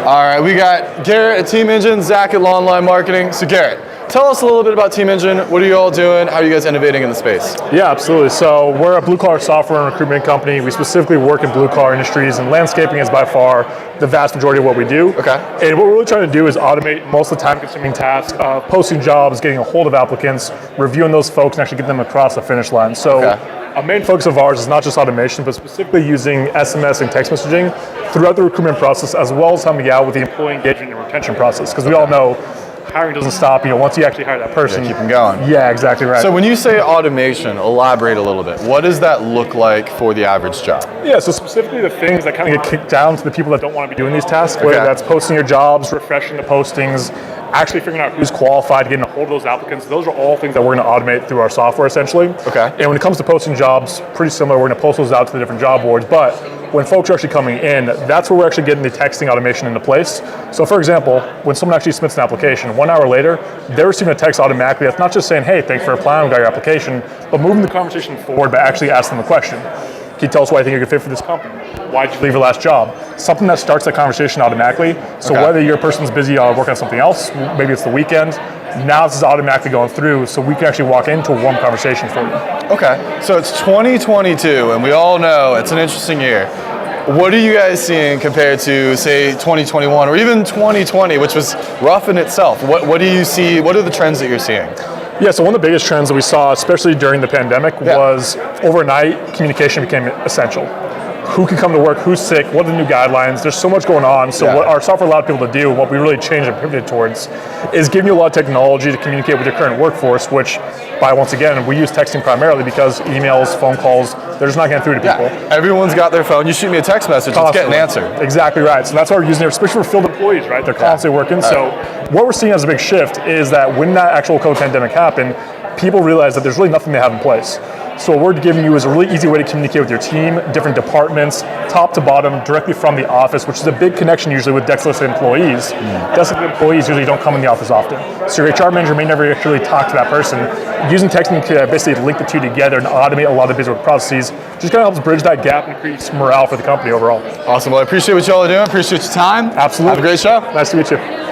All right, we got Garrett at Team Engine, Zach at Lawnline Marketing. So Garrett, tell us a little bit about Team Engine. What are you all doing? How are you guys innovating in the space? Yeah, absolutely. So we're a blue-collar software and recruitment company. We specifically work in blue-collar industries, and landscaping is by far the vast majority of what we do. Okay. And what we're really trying to do is automate most of the time-consuming tasks of posting jobs, getting a hold of applicants, reviewing those folks, and actually getting them across the finish line. So a main focus of ours is not just automation, but specifically using SMS and text messaging throughout the recruitment process, as well as helping out with the employee engagement and retention process. Because we all know hiring doesn't stop. Once you actually hire that person, keep them going. Yeah, exactly right. So when you say automation, elaborate a little bit. What does that look like for the average job? Yeah, so specifically the things that kind of get kicked down to the people that don't want to be doing these tasks, whether that's posting your jobs, refreshing the postings, actually figuring out who's qualified, getting a hold of those applicants. Those are all things that we're going to automate through our software, essentially. Okay. And when it comes to posting jobs, pretty similar. We're going to post those out to the different job boards. But when folks are actually coming in, that's where we're actually getting the texting automation into place. So for example, when someone actually submits an application, 1 hour later, they're receiving a text automatically that's not just saying, hey, thanks for applying, we got your application, but moving the conversation forward by actually asking them a question. Can you tell us why you think you're a good fit for this company? Why did you leave your last job? Something that starts that conversation automatically. So whether your person's busy working on something else, maybe it's the weekend, now this is automatically going through, so we can actually walk into a warm conversation for you. Okay, so it's 2022, and we all know it's an interesting year. What are you guys seeing compared to, say, 2021 or even 2020, which was rough in itself? What do you see? What are the trends that you're seeing? Yeah, so one of the biggest trends that we saw, especially during the pandemic, was overnight communication became essential. Who can come to work, who's sick, what are the new guidelines? There's so much going on. So what our software allowed people to do, what we really changed and pivoted towards, is giving you a lot of technology to communicate with your current workforce, which, once again, we use texting primarily because emails, phone calls, they're just not getting through to people. Everyone's got their phone. You shoot me a text message, it's getting answered. Exactly right. So that's why we're using it, especially for field employees, right? They're constantly working. So what we're seeing as a big shift is that when that actual COVID pandemic happened, people realized that there's really nothing they have in place. So what we're giving you is a really easy way to communicate with your team, different departments, top to bottom, directly from the office, which is a big connection usually with deskless employees. Deskless employees usually don't come in the office often. So your HR manager may never actually talk to that person. Using texting to basically link the two together and automate a lot of business processes just kind of helps bridge that gap and increase morale for the company overall. Awesome. Well, I appreciate what y'all are doing. Appreciate your time. Absolutely. Have a great show. Nice to meet you.